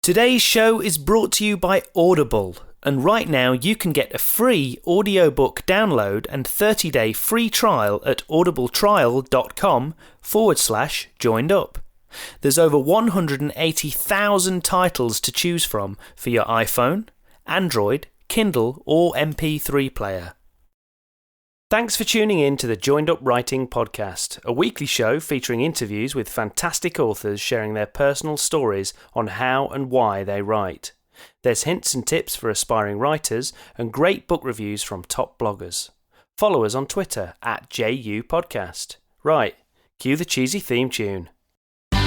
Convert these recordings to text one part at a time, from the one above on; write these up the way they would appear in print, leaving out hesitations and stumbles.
Today's show is brought to you by Audible, and right now you can get a free audiobook download and 30-day free trial at audibletrial.com/joined-up. There's over 180,000 titles to choose from for your iPhone, Android, Kindle or MP3 player. Thanks for tuning in to the Joined Up Writing Podcast, a weekly show featuring interviews with fantastic authors sharing their personal stories on how and why they write. There's hints and tips for aspiring writers and great book reviews from top bloggers. Follow us on Twitter at JU Podcast. Right, cue the cheesy theme tune. Put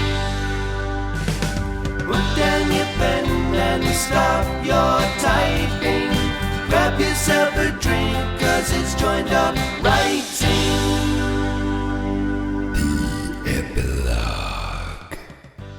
down your pen and stop your typing. Grab yourself a drink, 'cause it's Joined Up Writing. The Epilogue.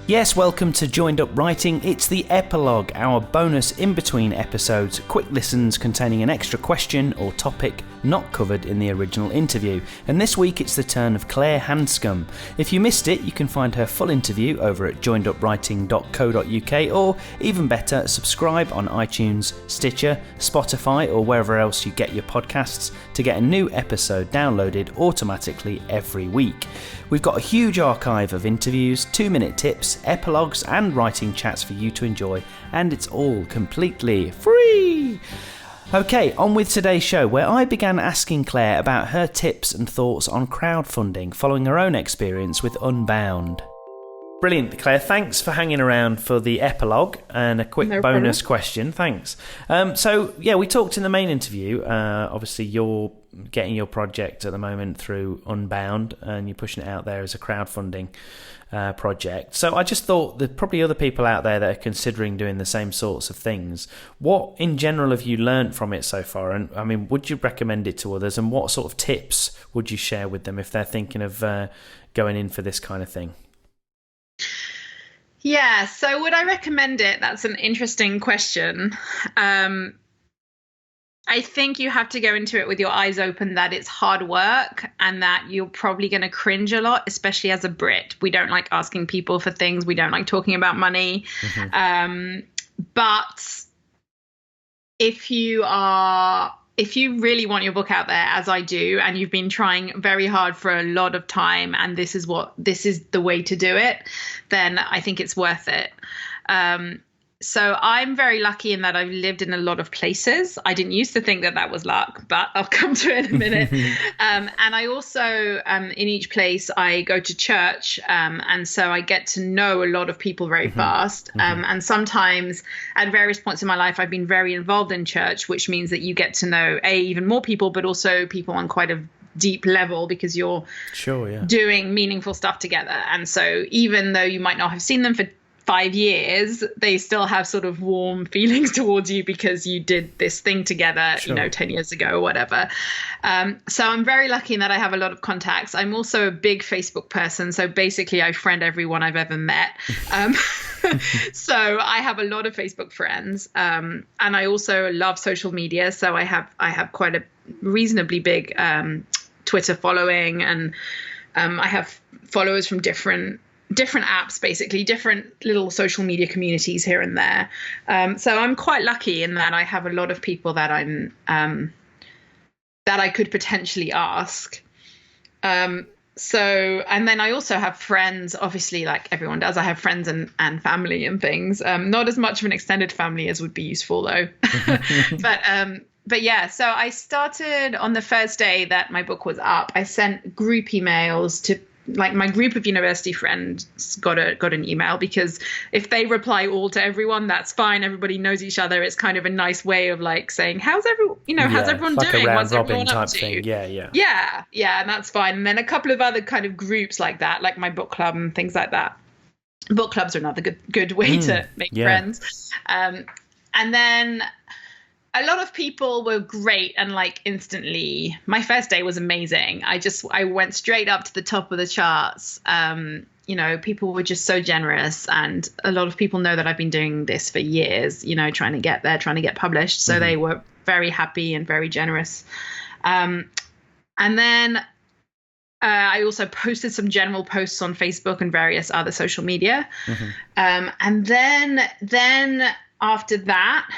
Yes, welcome to Joined Up Writing. It's the Epilogue, our bonus in-between episodes, quick listens containing an extra question or topic not covered in the original interview. And this week it's the turn of Claire Handscombe. If you missed it, you can find her full interview over at joinedupwriting.co.uk, or even better, subscribe on iTunes, Stitcher, Spotify or wherever else you get your podcasts to get a new episode downloaded automatically every week. We've got a huge archive of interviews, 2-minute tips, epilogues and writing chats for you to enjoy, and it's all completely free. Okay, on with today's show, where I began asking Claire about her tips and thoughts on crowdfunding following her own experience with Unbound. Brilliant, Claire. Thanks for hanging around for the epilogue and a quick bonus question. Thanks. We talked in the main interview. Obviously, you're getting your project at the moment through Unbound and you're pushing it out there as a crowdfunding project. So I just thought there's probably other people out there that are considering doing the same sorts of things. What in general have you learnt from it so far? And I mean, would you recommend it to others? And what sort of tips would you share with them if they're thinking of going in for this kind of thing? Yeah, so would I recommend it? That's an interesting question. I think you have to go into it with your eyes open that it's hard work and that you're probably going to cringe a lot, especially as a Brit. We don't like asking people for things. We don't like talking about money. Mm-hmm. But if you really want your book out there, as I do, and you've been trying very hard for a lot of time and this is the way to do it, then I think it's worth it. So I'm very lucky in that I've lived in a lot of places. I didn't used to think that was luck, but I'll come to it in a minute. And I also, in each place, I go to church. And so I get to know a lot of people very fast. And sometimes at various points in my life, I've been very involved in church, which means that you get to know, even more people, but also people on quite a deep level because you're doing meaningful stuff together. And so even though you might not have seen them for 5 years, they still have sort of warm feelings towards you because you did this thing together, 10 years ago or whatever. So I'm very lucky in that I have a lot of contacts. I'm also a big Facebook person. So basically I friend everyone I've ever met. So I have a lot of Facebook friends. And I also love social media. So I have quite a reasonably big Twitter following, and I have followers from different apps, basically different little social media communities here and there. So I'm quite lucky in that I have a lot of people that that I could potentially ask. And then I also have friends, obviously, like everyone does. I have friends and family and things. Not as much of an extended family as would be useful though. But yeah, so I started on the first day that my book was up. I sent group emails to, like, my group of university friends got an email, because if they reply all to everyone, that's fine. Everybody knows each other. It's kind of a nice way of like saying, how's everyone like doing? A round What's robin everyone type up to? thing. Yeah, and that's fine. And then a couple of other kind of groups like that, like my book club and things like that. Book clubs are another good way to make friends. And then a lot of people were great, and like instantly, my first day was amazing. I went straight up to the top of the charts. People were just so generous, and a lot of people know that I've been doing this for years, trying to get there, trying to get published. So they were very happy and very generous. And then I also posted some general posts on Facebook and various other social media. And then after that,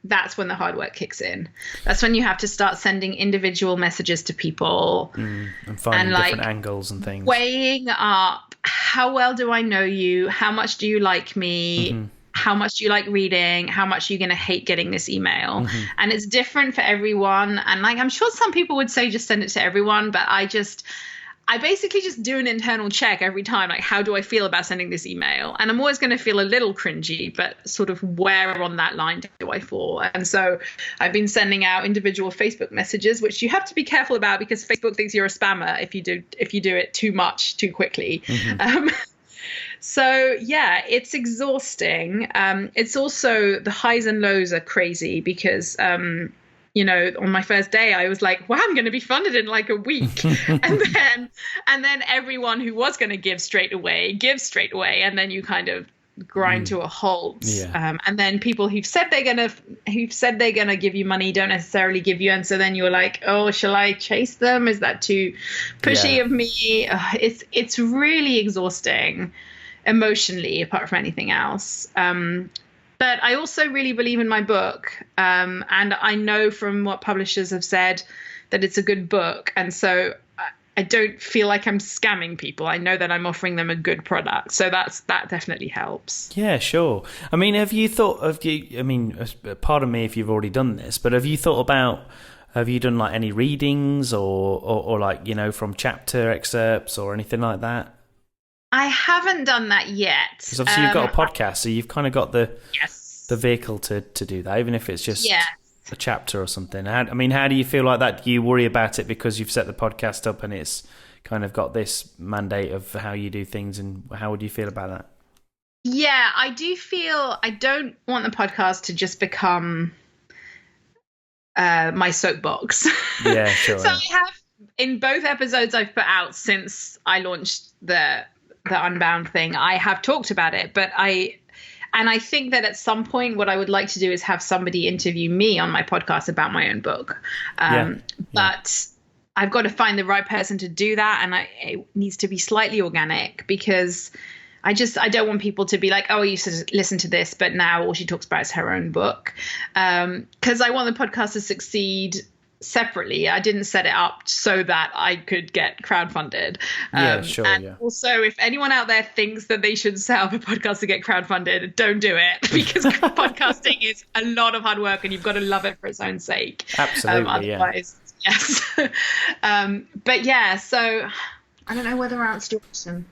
that's when the hard work kicks in. That's when you have to start sending individual messages to people and finding different angles and things. Weighing up, how well do I know you? How much do you like me? How much do you like reading? How much are you going to hate getting this email? And it's different for everyone. And like, I'm sure some people would say just send it to everyone, but I basically just do an internal check every time. Like, how do I feel about sending this email? And I'm always going to feel a little cringy, but sort of where on that line do I fall? And so I've been sending out individual Facebook messages, which you have to be careful about because Facebook thinks you're a spammer if you do it too much, too quickly. So yeah, it's exhausting. It's also, the highs and lows are crazy because, on my first day, I was like, wow, I'm going to be funded in like a week. and then everyone who was going to give straight away gives straight away. And then you kind of grind to a halt. And then people who've said they're going to give you money don't necessarily give you. And so then you're like, oh, shall I chase them? Is that too pushy of me? It's really exhausting emotionally, apart from anything else. But I also really believe in my book. And I know from what publishers have said that it's a good book. And so I don't feel like I'm scamming people. I know that I'm offering them a good product. So that definitely helps. Yeah, sure. I mean, pardon me if you've already done this, but have you done like any readings or like, from chapter excerpts or anything like that? I haven't done that yet. Because obviously you've got a podcast, so you've kind of got the vehicle to do that, even if it's just a chapter or something. How do you feel like that? Do you worry about it because you've set the podcast up and it's kind of got this mandate of how you do things, and how would you feel about that? Yeah, I do feel I don't want the podcast to just become my soapbox. Yeah, sure. So I have, in both episodes I've put out since I launched the Unbound thing, I have talked about it, but I think that at some point what I would like to do is have somebody interview me on my podcast about my own book. But I've got to find the right person to do that, and it needs to be slightly organic because I don't want people to be like, oh, I used to listen to this, but now all she talks about is her own book. Because I want the podcast to succeed separately. I didn't set it up so that I could get crowdfunded. Also, if anyone out there thinks that they should set up a podcast to get crowdfunded, don't do it, because podcasting is a lot of hard work and you've got to love it for its own sake. Absolutely. Otherwise, yes. But yeah, so I don't know whether I answered your question.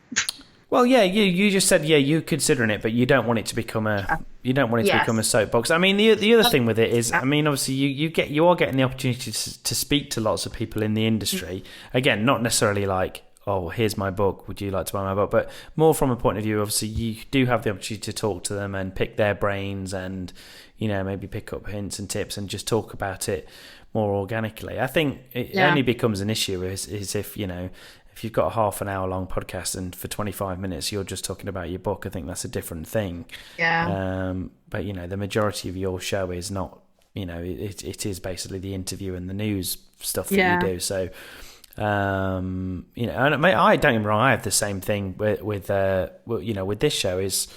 Well, yeah, you just said you're considering it, but you don't want it to become a become a soapbox. I mean, the other thing with it is, I mean, obviously you are getting the opportunity to speak to lots of people in the industry. Again, not necessarily like, oh, here's my book, would you like to buy my book? But more from a point of view, obviously, you do have the opportunity to talk to them and pick their brains and, maybe pick up hints and tips and just talk about it more organically. I think it only becomes an issue is if you've got a half an hour long podcast and for 25 minutes you're just talking about your book. I think that's a different thing. But the majority of your show is not, it is basically the interview and the news stuff that you do. So, and I don't get me wrong, I have the same thing with this show is,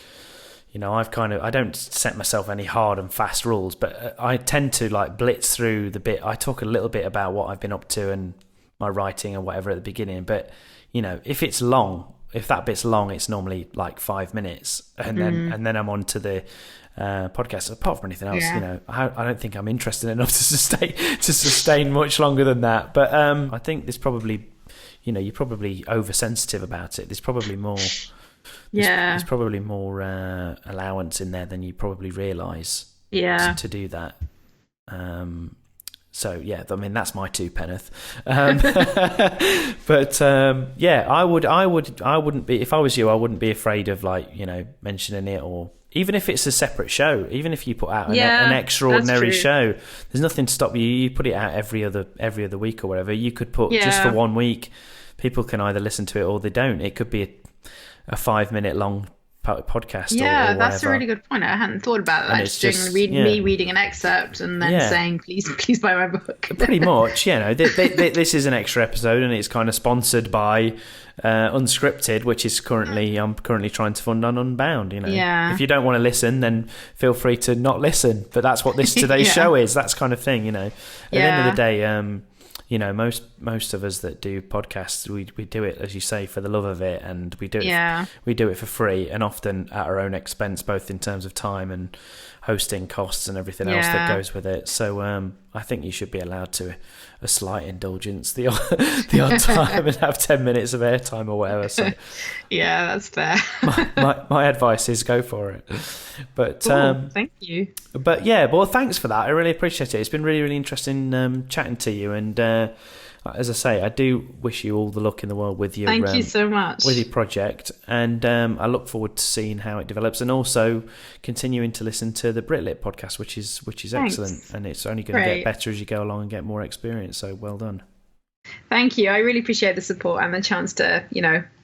I don't set myself any hard and fast rules, but I tend to like blitz through the bit. I talk a little bit about what I've been up to and my writing or whatever at the beginning, but if that bit's long, it's normally like 5 minutes, and then I'm on to the podcast. Apart from anything else, I don't think I'm interested enough to sustain much longer than that. But I think there's probably, you're probably oversensitive about it. There's probably more. There's probably more allowance in there than you probably realise. To do that. So yeah, I mean that's my two penneth. But I wouldn't be, if I was you, I wouldn't be afraid of mentioning it, or even if it's a separate show, even if you put out an extraordinary show, there's nothing to stop you. You put it out every other week or whatever. You could put just for 1 week. People can either listen to it or they don't. It could be a 5 minute long podcast. Yeah, or that's a whatever. really good point. I hadn't thought about that. Me reading an excerpt and then saying, please buy my book. Pretty much, this is an extra episode, and it's kind of sponsored by Unscripted, which is I'm currently trying to fund on Unbound. If you don't want to listen, then feel free to not listen. But that's what today's show is. That's kind of thing. At the end of the day, most of us that do podcasts, we do it, as you say, for the love of it, and we do it for free, and often at our own expense, both in terms of time and hosting costs and everything else that goes with it. So I think you should be allowed to a slight indulgence the odd time and have 10 minutes of airtime or whatever. So yeah, that's fair. my advice is go for it. But thank you. But yeah, well, thanks for that. I really appreciate it. It's been really, really interesting chatting to you. And as I say, I do wish you all the luck in the world with your thank you so much with your project. And I look forward to seeing how it develops, and also continuing to listen to the Britlit podcast, which is excellent, and it's only going to get better as you go along and get more experience. So well done. Thank you. I really appreciate the support and the chance to,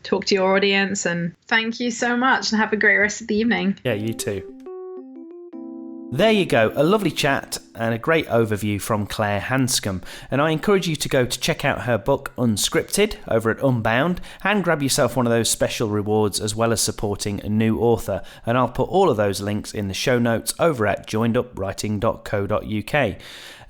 talk to your audience. And thank you so much, and have a great rest of the evening. Yeah, you too. There you go, a lovely chat and a great overview from Claire Handscombe, and I encourage you to go to check out her book Unscripted over at Unbound and grab yourself one of those special rewards, as well as supporting a new author, and I'll put all of those links in the show notes over at joinedupwriting.co.uk.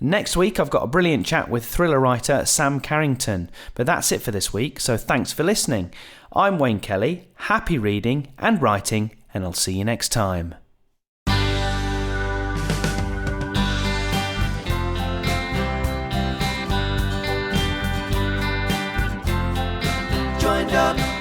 Next week I've got a brilliant chat with thriller writer Sam Carrington, but that's it for this week, so thanks for listening. I'm Wayne Kelly, happy reading and writing, and I'll see you next time. Joined up